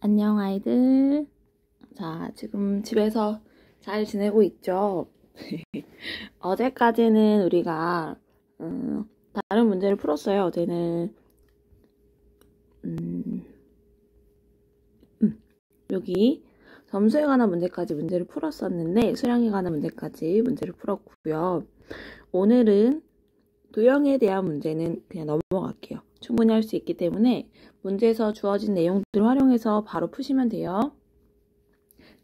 안녕 아이들. 자, 지금 집에서 잘 지내고 있죠? 어제까지는 우리가 다른 문제를 풀었어요. 어제는 여기 점수에 관한 문제까지 문제를 풀었었는데 수량에 관한 문제까지 문제를 풀었고요. 오늘은 도형에 대한 문제는 그냥 넘어갈게요. 충분히 할 수 있기 때문에 문제에서 주어진 내용들을 활용해서 바로 푸시면 돼요.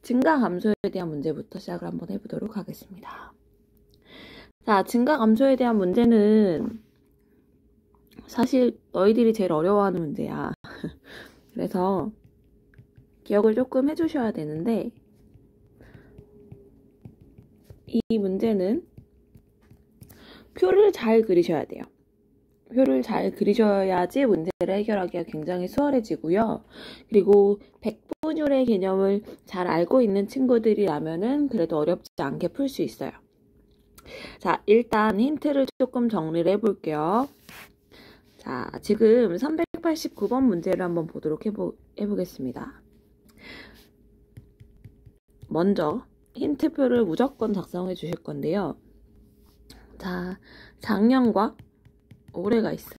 증가 감소에 대한 문제부터 시작을 한번 해보도록 하겠습니다. 자, 증가 감소에 대한 문제는 사실 너희들이 제일 어려워하는 문제야. 그래서 기억을 조금 해주셔야 되는데 이 문제는 표를 잘 그리셔야 돼요. 표를 잘 그리셔야지 문제를 해결하기가 굉장히 수월해지고요. 그리고 백분율의 개념을 잘 알고 있는 친구들이라면은 그래도 어렵지 않게 풀 수 있어요. 자, 일단 힌트를 조금 정리를 해볼게요. 자, 지금 389번 문제를 한번 보도록 해보겠습니다. 먼저 힌트표를 무조건 작성해 주실 건데요. 자, 작년과 올해가 있어요.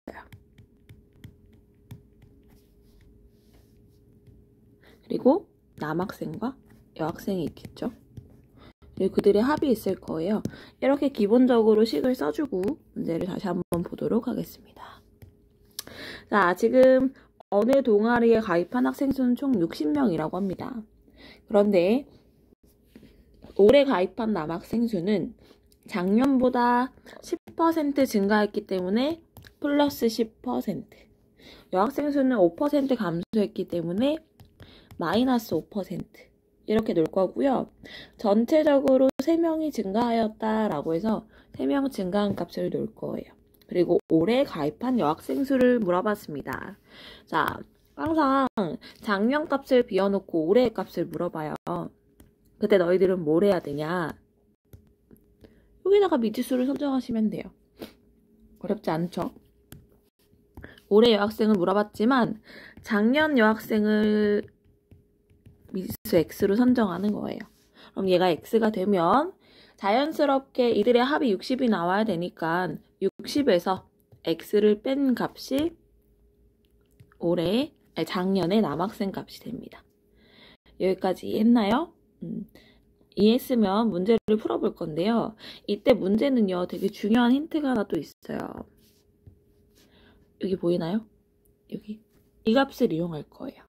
그리고 남학생과 여학생이 있겠죠. 그리고 그들의 합이 있을 거예요. 이렇게 기본적으로 식을 써주고 문제를 다시 한번 보도록 하겠습니다. 자, 지금 어느 동아리에 가입한 학생 수는 총 60명이라고 합니다. 그런데 올해 가입한 남학생 수는 작년보다 10% 증가했기 때문에 플러스 10%, 여학생 수는 5% 감소했기 때문에 마이너스 5% 이렇게 놓을 거고요. 전체적으로 3명이 증가하였다라고 해서 3명 증가한 값을 놓을 거예요. 그리고 올해 가입한 여학생 수를 물어봤습니다. 자, 항상 작년 값을 비워놓고 올해의 값을 물어봐요. 그때 너희들은 뭘 해야 되냐? 여기다가 미지수를 선정하시면 돼요. 어렵지 않죠? 올해 여학생을 물어봤지만 작년 여학생을 미지수 x로 선정하는 거예요. 그럼 얘가 x가 되면 자연스럽게 이들의 합이 60이 나와야 되니까 60에서 x를 뺀 값이 작년의 남학생 값이 됩니다. 여기까지 이해했나요? 이해했으면 문제를 풀어볼 건데요. 이때 문제는요, 되게 중요한 힌트가 하나 또 있어요. 여기 보이나요? 여기. 이 값을 이용할 거예요.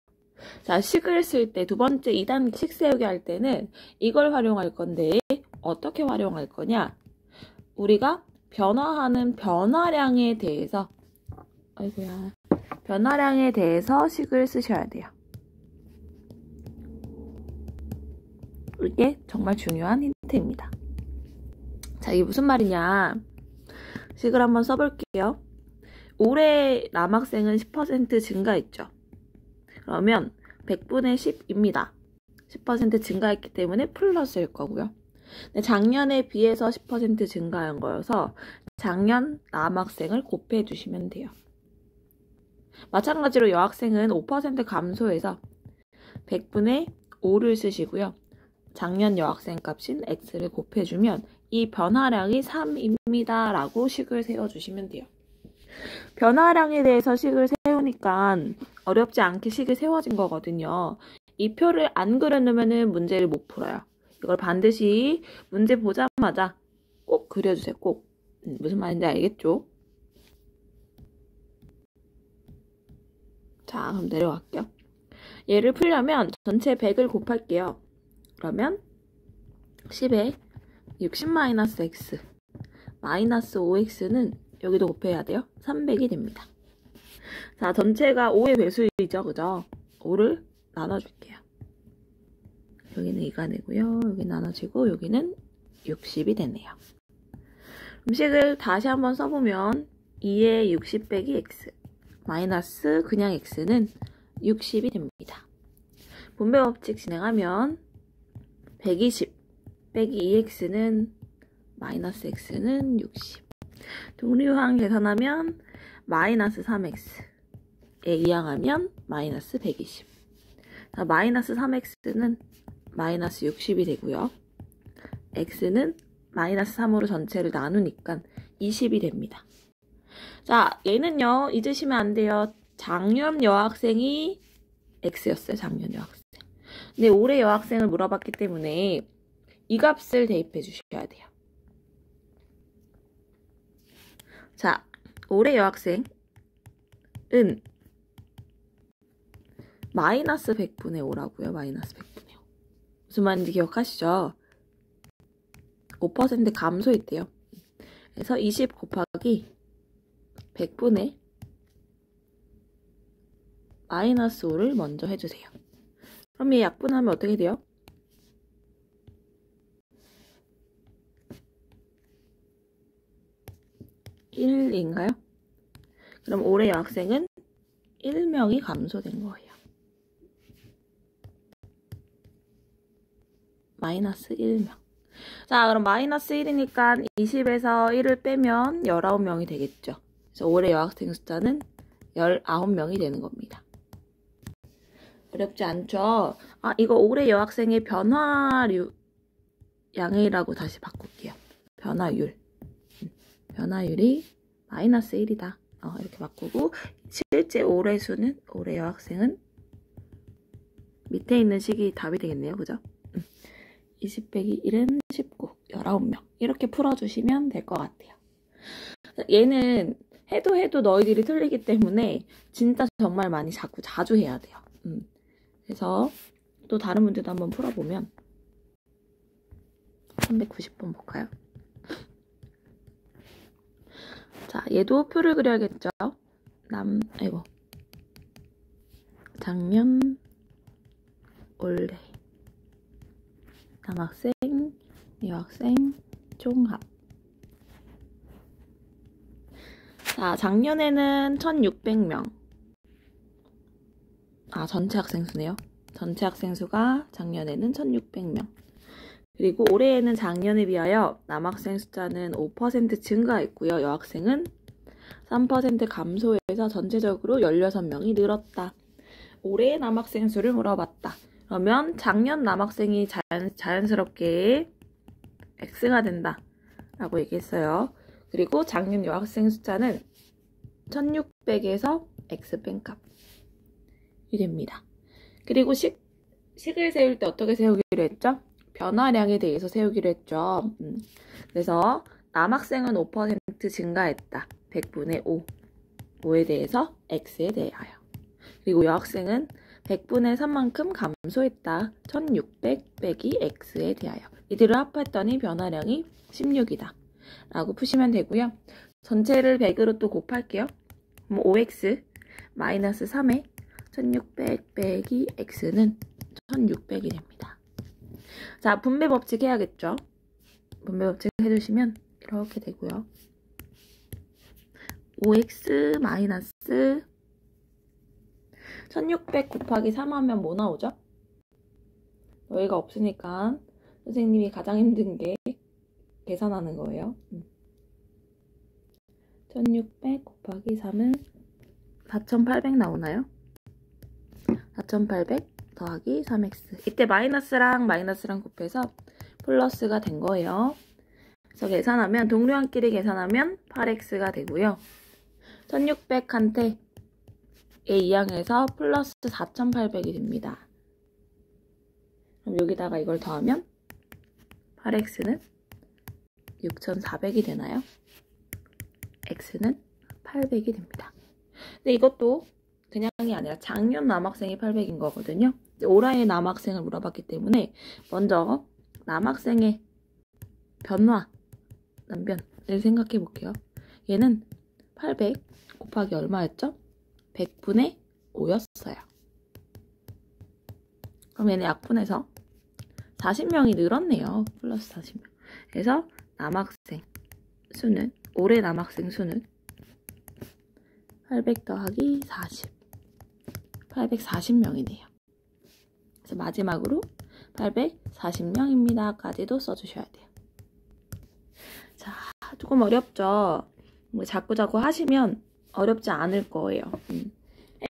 자, 식을 쓸 때 두 번째 2단계 식 세우기 할 때는 이걸 활용할 건데 어떻게 활용할 거냐? 우리가 변화하는 변화량에 대해서 변화량에 대해서 식을 쓰셔야 돼요. 이게 정말 중요한 힌트입니다. 자, 이게 무슨 말이냐? 식을 한번 써볼게요. 올해 남학생은 10% 증가했죠. 그러면 100분의 10입니다. 10% 증가했기 때문에 플러스일 거고요. 작년에 비해서 10% 증가한 거여서 작년 남학생을 곱해 주시면 돼요. 마찬가지로 여학생은 5% 감소해서 100분의 5를 쓰시고요. 작년 여학생 값인 x를 곱해주면 이 변화량이 3입니다 라고 식을 세워주시면 돼요. 변화량에 대해서 식을 세우니까 어렵지 않게 식이 세워진 거거든요. 이 표를 안 그려놓으면 문제를 못 풀어요. 이걸 반드시 문제 보자마자 꼭 그려주세요. 꼭. 무슨 말인지 알겠죠? 자, 그럼 내려갈게요. 얘를 풀려면 전체 100을 곱할게요. 그러면 10에 60-x 마이너스 5x는 여기도 곱해야 돼요. 300이 됩니다. 자, 전체가 5의 배수이죠. 그죠? 5를 나눠줄게요. 여기는 2가 되고요. 여기 나눠지고 여기는 60이 되네요. 음식을 다시 한번 써보면 2에 60 빼기 x 마이너스 그냥 x는 60이 됩니다. 분배 법칙 진행하면 120 빼기 2x는 마이너스 x는 60. 동류항 계산하면 마이너스 3x에 이항하면 마이너스 120. 자, 마이너스 3x는 마이너스 60이 되고요. x는 마이너스 3으로 전체를 나누니까 20이 됩니다. 자, 얘는요, 잊으시면 안 돼요. 작년 여학생이 x였어요. 작년 여학생. 근데 올해 여학생을 물어봤기 때문에 이 값을 대입해 주셔야 돼요. 자, 올해 여학생은 마이너스 100분의 5라고요. 마이너스 100분의 5. 무슨 말인지 기억하시죠? 5% 감소했대요. 그래서 20 곱하기 100분의 마이너스 5를 먼저 해주세요. 그럼 얘 약분하면 어떻게 돼요? 1인가요? 그럼 올해 여학생은 1명이 감소된 거예요. 마이너스 1명. 자, 그럼 마이너스 1이니까 20에서 1을 빼면 19명이 되겠죠. 그래서 올해 여학생 숫자는 19명이 되는 겁니다. 어렵지 않죠? 아, 이거 올해 여학생의 변화율 양이라고 다시 바꿀게요. 변화율. 변화율이 마이너스 1이다. 이렇게 바꾸고 실제 올해 수는, 올해 여학생은 밑에 있는 식이 답이 되겠네요. 그죠? 20 빼기 1은 19, 19명. 이렇게 풀어주시면 될 것 같아요. 얘는 해도 너희들이 틀리기 때문에 진짜 정말 많이 자주 해야 돼요. 그래서 또 다른 문제도 한번 풀어보면 390번 볼까요? 자, 얘도 표를 그려야겠죠? 작년, 올해, 남학생, 여학생, 종합. 자, 작년에는 1600명. 전체 학생 수네요. 전체 학생 수가 작년에는 1600명. 그리고 올해에는 작년에 비하여 남학생 숫자는 5% 증가했고요. 여학생은 3% 감소해서 전체적으로 16명이 늘었다. 올해의 남학생 수를 물어봤다. 그러면 작년 남학생이 자연스럽게 X가 된다 라고 얘기했어요. 그리고 작년 여학생 숫자는 1600에서 X 뺀 값이 됩니다. 그리고 식을 세울 때 어떻게 세우기로 했죠? 변화량에 대해서 세우기로 했죠. 그래서 남학생은 5% 증가했다. 100분의 5에 대해서 X에 대하여. 그리고 여학생은 100분의 3만큼 감소했다. 1600 빼기 X에 대하여. 이들을 합했더니 변화량이 16이다. 라고 푸시면 되고요. 전체를 100으로 또 곱할게요. 5X 마이너스 3에 1600 빼기 X는 1600이 됩니다. 자, 분배 법칙 해야겠죠? 분배 법칙 해주시면 이렇게 되고요. 5x 마이너스 1600 곱하기 3 하면 뭐 나오죠? 여기가 없으니까 선생님이 가장 힘든 게 계산하는 거예요. 1600 곱하기 3은 4800 나오나요? 4800 더하기 3x. 이때 마이너스랑 곱해서 플러스가 된 거예요. 그래서 계산하면 동료한끼리 계산하면 8x가 되고요. 1600한테 얘 이항해서 플러스 4800이 됩니다. 그럼 여기다가 이걸 더하면 8x는 6400이 되나요? x는 800이 됩니다. 근데 이것도 그냥이 아니라 작년 남학생이 800인 거거든요. 올해의 남학생을 물어봤기 때문에 먼저 남학생의 난변을 생각해 볼게요. 얘는 800 곱하기 얼마였죠? 100분의 5였어요. 그럼 얘는 약분해서 40명이 늘었네요. 플러스 40명. 그래서 남학생 수는, 올해 남학생 수는 800 더하기 40. 840명이네요. 그래서 마지막으로 840명입니다. 까지도 써주셔야 돼요. 자, 조금 어렵죠? 자꾸자꾸 하시면 어렵지 않을 거예요.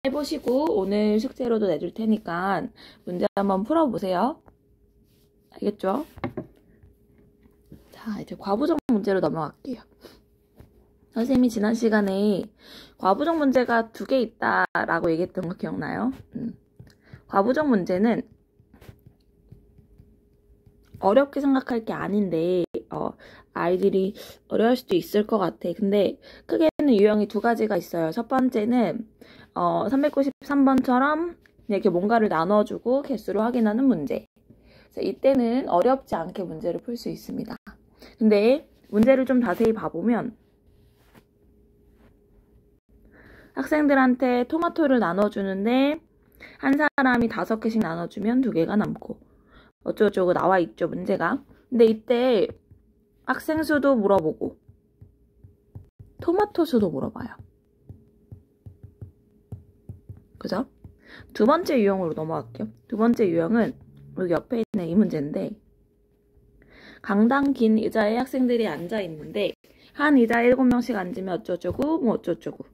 해보시고 오늘 숙제로도 내줄 테니까 문제 한번 풀어보세요. 알겠죠? 자, 이제 과부정 문제로 넘어갈게요. 선생님이 지난 시간에 과부정 문제가 2개 있다라고 얘기했던 거 기억나요? 과부정 문제는 어렵게 생각할 게 아닌데 아이들이 어려울 수도 있을 것 같아. 근데 크게는 유형이 2가지가 있어요. 첫 번째는 393번처럼 이렇게 뭔가를 나눠주고 개수로 확인하는 문제. 그래서 이때는 어렵지 않게 문제를 풀 수 있습니다. 근데 문제를 좀 자세히 봐보면 학생들한테 토마토를 나눠주는데 한 사람이 5개씩 나눠주면 2개가 남고 어쩌고저쩌고 나와 있죠, 문제가. 근데 이때 학생 수도 물어보고 토마토 수도 물어봐요. 그죠? 2번째 유형으로 넘어갈게요. 2번째 유형은 여기 옆에 있는 이 문제인데, 강당 긴 의자에 학생들이 앉아 있는데 한 의자에 7명씩 앉으면 어쩌고저쩌고 뭐 어쩌고저쩌고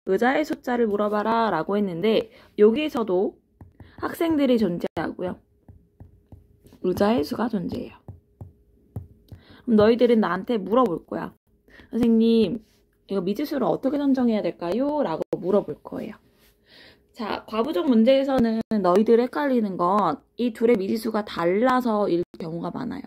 의자의 숫자를 물어봐라 라고 했는데, 여기서도 학생들이 존재하고요, 의자의 수가 존재해요. 그럼 너희들은 나한테 물어볼 거야. 선생님, 이거 미지수를 어떻게 선정해야 될까요? 라고 물어볼 거예요. 자, 과부정 문제에서는 너희들 헷갈리는 건 이 둘의 미지수가 달라서일 경우가 많아요.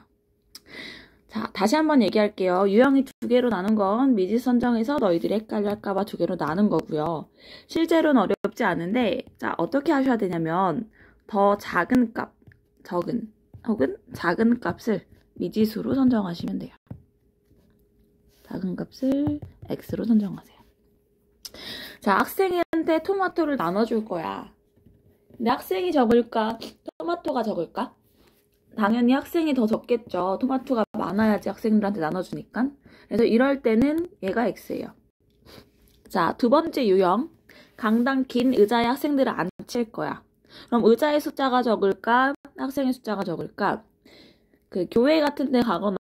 자, 다시 한번 얘기할게요. 유형이 2개로 나눈 건 미지수 선정에서 너희들이 헷갈릴까봐 2개로 나눈 거고요. 실제로는 어렵지 않은데, 자, 어떻게 하셔야 되냐면 더 작은 값, 적은 혹은 작은 값을 미지수로 선정하시면 돼요. 작은 값을 x로 선정하세요. 자, 학생한테 토마토를 나눠줄 거야. 근데 학생이 적을까? 토마토가 적을까? 당연히 학생이 더 적겠죠. 토마토가 많아야지 학생들한테 나눠주니까. 그래서 이럴 때는 얘가 x예요. 자, 2번째 유형. 강당 긴 의자에 학생들을 앉힐 거야. 그럼 의자의 숫자가 적을까? 학생의 숫자가 적을까? 그 교회 같은 데 가거나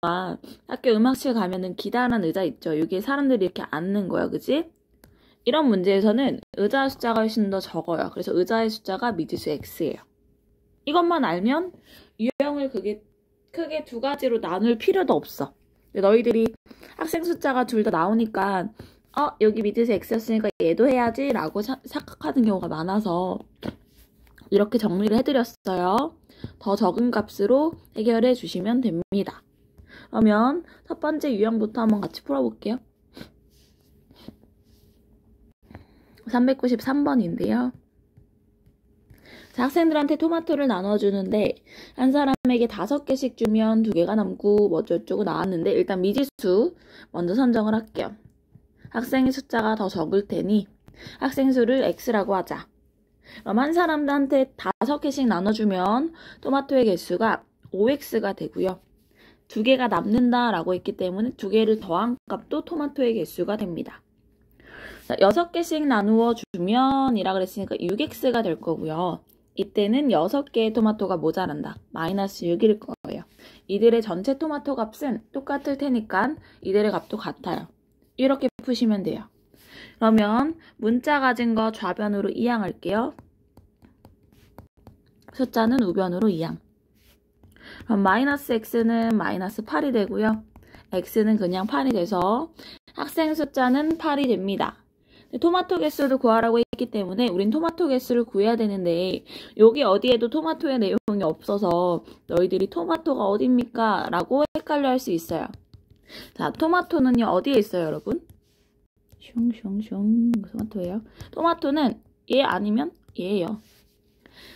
학교 음악실 가면은 기다란 의자 있죠. 여기에 사람들이 이렇게 앉는 거야. 그지? 이런 문제에서는 의자 숫자가 훨씬 더 적어요. 그래서 의자의 숫자가 미지수 x예요. 이것만 알면 유형을 크게 2가지로 나눌 필요도 없어. 너희들이 학생 숫자가 둘 다 나오니까 여기 미지수 x였으니까 얘도 해야지 라고 생각하는 경우가 많아서 이렇게 정리를 해드렸어요. 더 적은 값으로 해결해 주시면 됩니다. 그러면 첫 번째 유형부터 한번 같이 풀어볼게요. 393번인데요. 자, 학생들한테 토마토를 나눠주는데 한 사람에게 5개씩 주면 2개가 남고 뭐 어쩌고 나왔는데, 일단 미지수 먼저 선정을 할게요. 학생의 숫자가 더 적을 테니 학생 수를 x라고 하자. 그럼 한 사람한테 5개씩 나눠주면 토마토의 개수가 5x가 되고요. 2개가 남는다라고 했기 때문에 2개를 더한 값도 토마토의 개수가 됩니다. 자, 6개씩 나누어 주면 이라 그랬으니까 6x가 될 거고요. 이때는 6개의 토마토가 모자란다. 마이너스 6일 거예요. 이들의 전체 토마토 값은 똑같을 테니까 이들의 값도 같아요. 이렇게 푸시면 돼요. 그러면 문자 가진 거 좌변으로 이항할게요. 숫자는 우변으로 이항. 그럼 마이너스 x는 마이너스 8이 되고요. x는 그냥 8이 돼서 학생 숫자는 8이 됩니다. 토마토 개수도 구하라고 했기 때문에 우린 토마토 개수를 구해야 되는데, 여기 어디에도 토마토의 내용이 없어서 너희들이 토마토가 어딥니까? 라고 헷갈려 할 수 있어요. 자, 토마토는요 어디에 있어요, 여러분? 슝슝슝 토마토예요. 토마토는 얘 아니면 얘예요.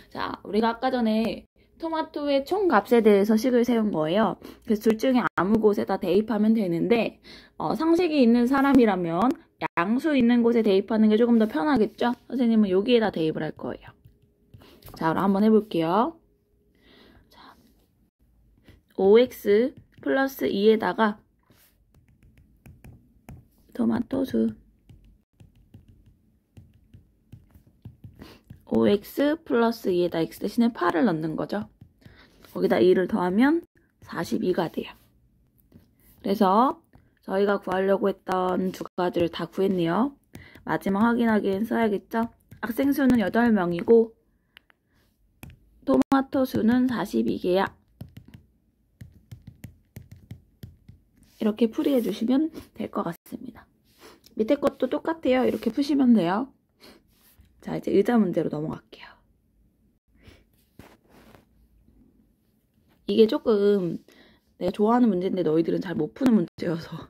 자, 우리가 아까 전에 토마토의 총값에 대해서 식을 세운 거예요. 그래서 둘 중에 아무 곳에다 대입하면 되는데, 상식이 있는 사람이라면 양수 있는 곳에 대입하는 게 조금 더 편하겠죠? 선생님은 여기에다 대입을 할 거예요. 자, 그럼 한번 해볼게요. 자, 5x 플러스 2에다가 토마토 수 5x 플러스 2에다 x 대신에 8을 넣는 거죠. 거기다 2를 더하면 42가 돼요. 그래서 저희가 구하려고 했던 2가지를 다 구했네요. 마지막 확인하기엔 써야겠죠? 학생 수는 8명이고 토마토 수는 42개야. 이렇게 풀이해 주시면 될 것 같습니다. 밑에 것도 똑같아요. 이렇게 푸시면 돼요. 자, 이제 의자 문제로 넘어갈게요. 이게 조금 내가 좋아하는 문제인데 너희들은 잘 못 푸는 문제여서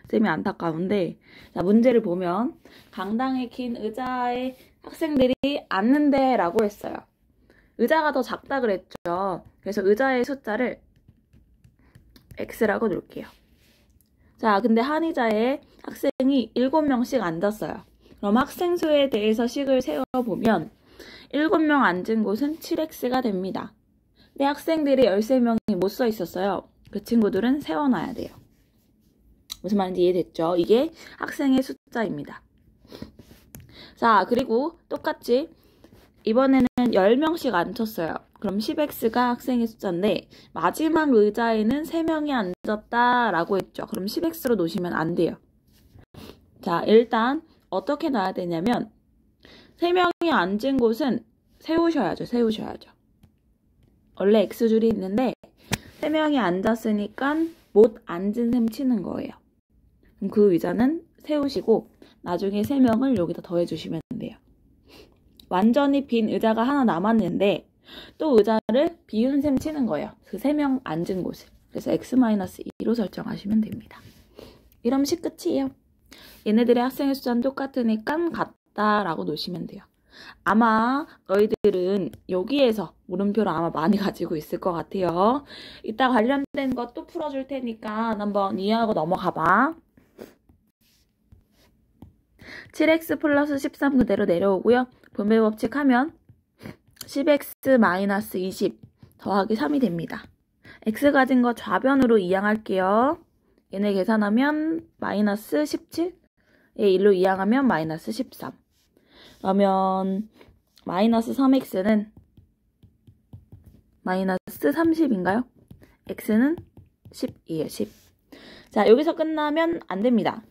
쌤이 안타까운데, 자, 문제를 보면 강당에 긴 의자에 학생들이 앉는데 라고 했어요. 의자가 더 작다 그랬죠. 그래서 의자의 숫자를 X라고 놓을게요. 자, 근데 한 의자에 학생이 7명씩 앉았어요. 그럼 학생 수에 대해서 식을 세워보면 7명 앉은 곳은 7X가 됩니다. 근데 학생들이 13명이 못 서 있었어요. 그 친구들은 세워놔야 돼요. 무슨 말인지 이해됐죠? 이게 학생의 숫자입니다. 자, 그리고 똑같이 이번에는 10명씩 앉혔어요. 그럼 10X가 학생의 숫자인데 마지막 의자에는 3명이 앉았다라고 했죠. 그럼 10X로 놓으시면 안 돼요. 자, 일단 어떻게 놔야 되냐면 3명이 앉은 곳은 세우셔야죠. 원래 X줄이 있는데 3명이 앉았으니까 못 앉은 셈 치는 거예요. 그럼 그 의자는 세우시고 나중에 3명을 여기다 더해주시면 돼요. 완전히 빈 의자가 하나 남았는데 또 의자를 비운 셈 치는 거예요. 그 3명 앉은 곳을. 그래서 X-2로 설정하시면 됩니다. 이러면 식 끝이에요. 얘네들의 학생의 숫자는 똑같으니까 같다라고 놓으시면 돼요. 아마 너희들은 여기에서 물음표를 아마 많이 가지고 있을 것 같아요. 이따 관련된 것 또 풀어줄 테니까 한번 이해하고 넘어가봐. 7x 플러스 13 그대로 내려오고요. 분배 법칙 하면 10x 20 더하기 3이 됩니다. x 가진 거 좌변으로 이항할게요. 얘네 계산하면 마이너스 17, 얘 1로 이항하면 마이너스 13. 그러면 마이너스 3x는 마이너스 30인가요? x는 10이에요. 10. 자, 여기서 끝나면 안 됩니다.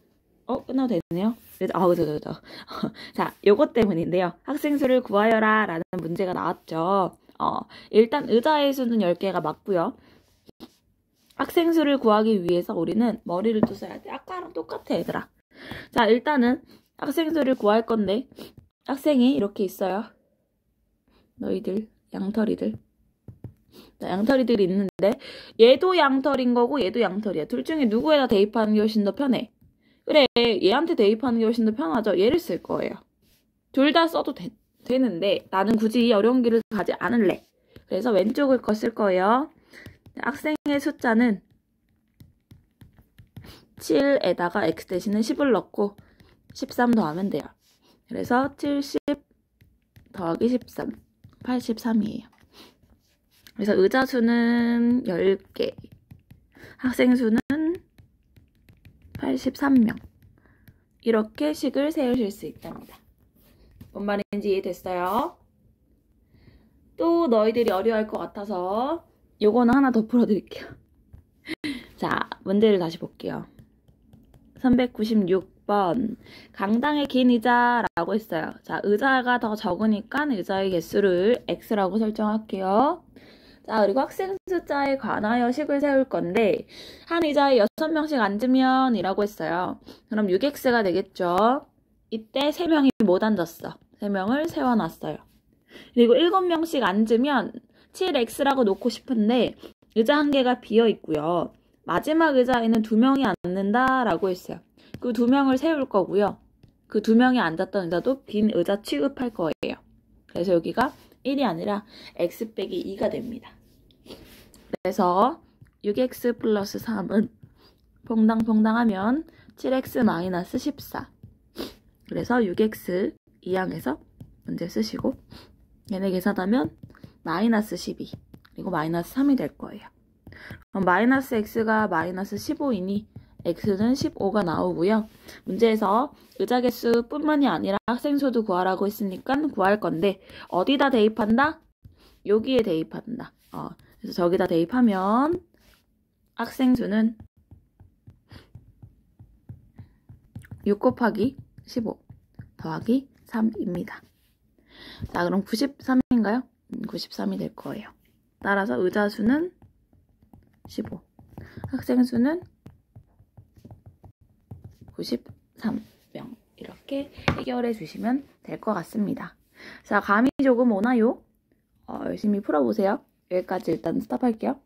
끝나도 되네요. 그죠. 자, 요것 때문인데요. 학생 수를 구하여라 라는 문제가 나왔죠. 일단 의자의 수는 10개가 맞고요. 학생 수를 구하기 위해서 우리는 머리를 또 써야 돼. 아까랑 똑같아, 얘들아. 자, 일단은 학생 수를 구할 건데 학생이 이렇게 있어요. 너희들, 양털이들. 자, 양털이들이 있는데 얘도 양털인 거고 얘도 양털이야. 둘 중에 누구에다 대입하는 게 훨씬 더 편해? 그래, 얘한테 대입하는 게 훨씬 더 편하죠. 얘를 쓸 거예요. 둘 다 써도 되는데 나는 굳이 이 어려운 길을 가지 않을래. 그래서 왼쪽을 거 쓸 거예요. 학생의 숫자는 7에다가 x 대신에 10을 넣고 13 더하면 돼요. 그래서 70 더하기 13, 83이에요. 그래서 의자 수는 10개, 학생 수는 83명. 이렇게 식을 세우실 수 있답니다. 뭔 말인지 이해됐어요? 또 너희들이 어려워할 것 같아서 요거는 하나 더 풀어드릴게요. 자, 문제를 다시 볼게요. 396번 강당의 긴 의자라고 했어요. 자, 의자가 더 적으니까 의자의 개수를 X라고 설정할게요. 자, 그리고 학생 숫자에 관하여 식을 세울 건데 한 의자에 6명씩 앉으면 이라고 했어요. 그럼 6X가 되겠죠. 이때 3명이 못 앉았어. 3명을 세워놨어요. 그리고 7명씩 앉으면 7X라고 놓고 싶은데 의자 한 개가 비어 있고요. 마지막 의자에는 2명이 앉는다라고 했어요. 그 2명을 세울 거고요. 그 2명이 앉았던 의자도 빈 의자 취급할 거예요. 그래서 여기가 1이 아니라 x 빼기 2가 됩니다. 그래서 6x 플러스 3은 퐁당퐁당하면 7x 마이너스 14. 그래서 6x 2항에서 문제 쓰시고 얘네 계산하면 마이너스 12 그리고 마이너스 3이 될 거예요. 그럼 마이너스 x가 마이너스 15이니 x는 15가 나오고요. 문제에서 의자 개수 뿐만이 아니라 학생 수도 구하라고 했으니까 구할 건데 어디다 대입한다? 여기에 대입한다. 그래서 저기다 대입하면 학생 수는 6 곱하기 15 더하기 3입니다. 자, 그럼 93인가요? 93이 될 거예요. 따라서 의자 수는 15, 학생 수는 93명. 이렇게 해결해 주시면 될 것 같습니다. 자, 감이 조금 오나요? 열심히 풀어보세요. 여기까지 일단 스탑할게요.